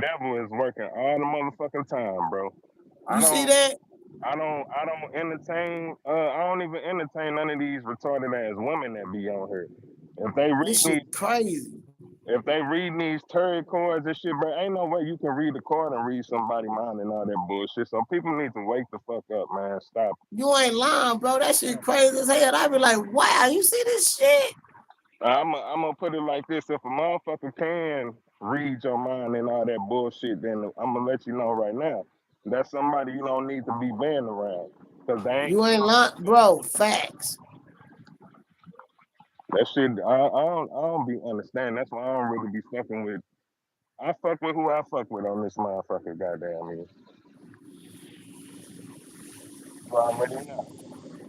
devil is working all the motherfucking time, bro. I You see don't that? I don't entertain I don't even entertain none of these retarded ass women that be on here. If they This read shit these crazy. if they reading these turd cards and shit, bro, ain't no way you can read the card and read somebody mind and all that bullshit. So people need to wake the fuck up, man. Stop. You ain't lying, bro. That shit crazy as hell. I be like, wow, you see this shit? I'm gonna put it like this: if a motherfucker can read your mind and all that bullshit, then I'm gonna let you know right now. That's somebody you don't need to be being around, cause they ain't You ain't lying, bro. Facts. that shit. I don't be understanding. That's why I don't really be fucking with. I fuck with who I fuck with on this motherfucker. Goddamn me. You already know.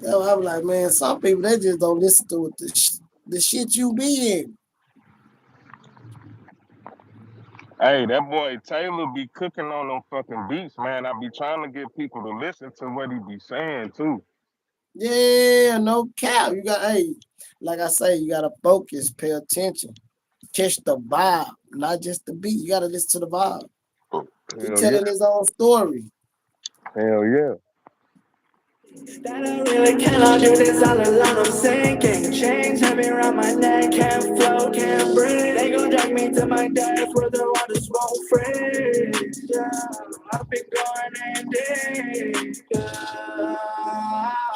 Yo, I'm like, man, some people they just don't listen to what the shit you be in. Hey, that boy Taylor be cooking on them fucking beats, man. I be trying to get people to listen to what he be saying too. Yeah, no cap. You got, hey, like I say, you gotta focus, pay attention, catch the vibe, not just the beat. You gotta listen to the vibe. He Hell yeah, telling his own story. hell yeah. That I really cannot do this all alone. I'm sinking. Chains heavy around my neck. Can't float, can't breathe. They gon' drag me to my death where the waters won't freeze. Yeah, I've been going in deep. Yeah.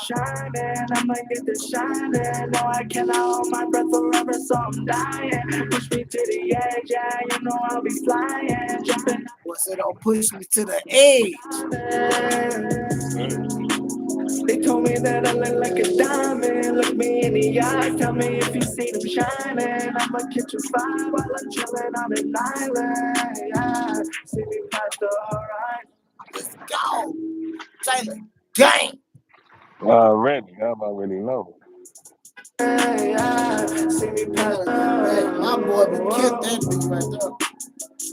Shining, I'ma get this shining. No, I cannot hold my breath forever, so I'm dying. Push me to the edge, yeah, you know I'll be flying. Jumping. What's it? Don't push me to the edge. They told me that I look like a diamond. Look me in the eyes, tell me if you see them shining. I'ma catch a fire while I'm chilling on an island. Yeah. See me past the horizon. Let's go. Taylor, gang. Already, I already know. Yeah. See me past the Man, my boy be killed that beat horizon. right there.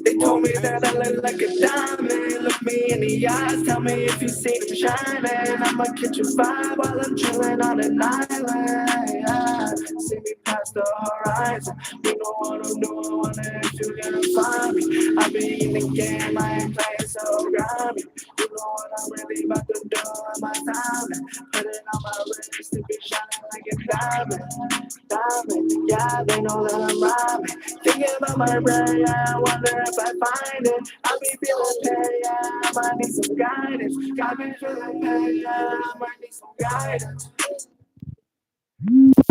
They told me that I look like a diamond. Look me in the eyes, tell me if you see them shining. I'ma catch a fire while I'm chilling on an island. Yeah. See me past the horizon. You know what I'm doing, wonder if you gonna find me. I be in the game, I ain't playing so grimy. You know what I'm really about to do in my time. Put it on my wrist to be shining like a diamond, yeah, they know that I'm rhyming. Thinking about my brain, yeah, I wonder if I find it. I be feeling pain, yeah, I might need some guidance. I be feeling pain, yeah, I might need some guidance.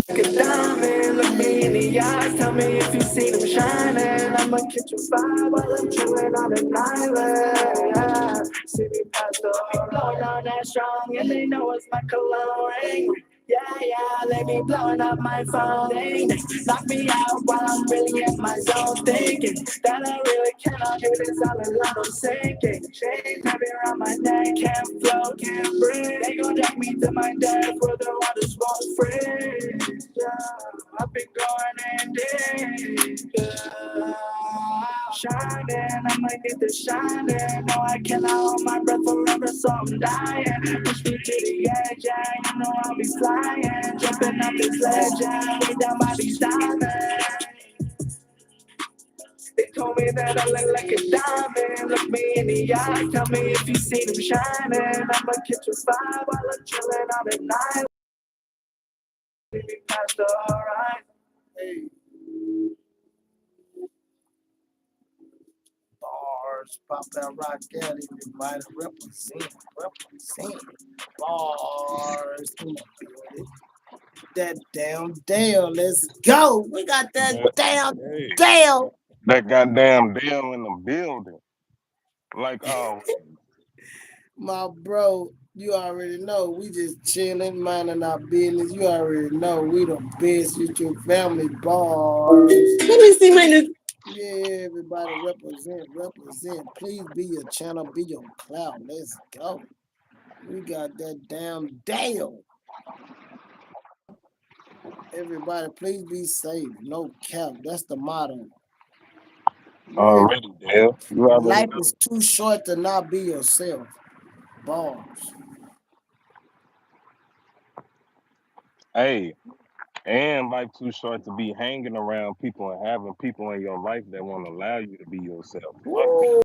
Like a diamond, look me in the eyes, tell me if you see them shining. I'ma catch a fire while I'm chilling on an island. Yeah. See me past the blowing on that strong, and they know it's my cologne ring. Yeah, yeah, they be blowing up my phone. They knock me out while I'm really in my zone, thinking that I really cannot do this all alone. I'm sinking, chains heavy around my neck, can't float, can't breathe. They gon' drag me to my death where the waters won't freeze. Yeah, I've been going in deep. Yeah. Shining, I'ma get the shining. No, I cannot hold my breath forever, so I'm dying. Push me to the edge, yeah, you know I'll be flying. Jumping off this ledge, yeah, way down by these diamonds. They told me that I look like a diamond. Look me in the eyes, tell me if you see them shining. I'ma catch a fire while I'm chilling on an island. Maybe past the horizon. Hey, bars, pop that rock out, everybody represent. Bars in the building. That damn Dale, let's go. We got that But, damn hey, Dale. that goddamn deal in the building. Like My bro, you already know we just chilling, minding our business. You already know we the best YouTube family bars. Let me see my. Yeah, everybody represent. Please be your channel, be your cloud. Let's go. We got that damn Dale. Everybody, please be safe. No cap. That's the motto. Real. already, Dale. You already Life know. is too short to not be yourself. Bars. Hey, and life too short to be hanging around people and having people in your life that won't allow you to be yourself. Fuck Woo.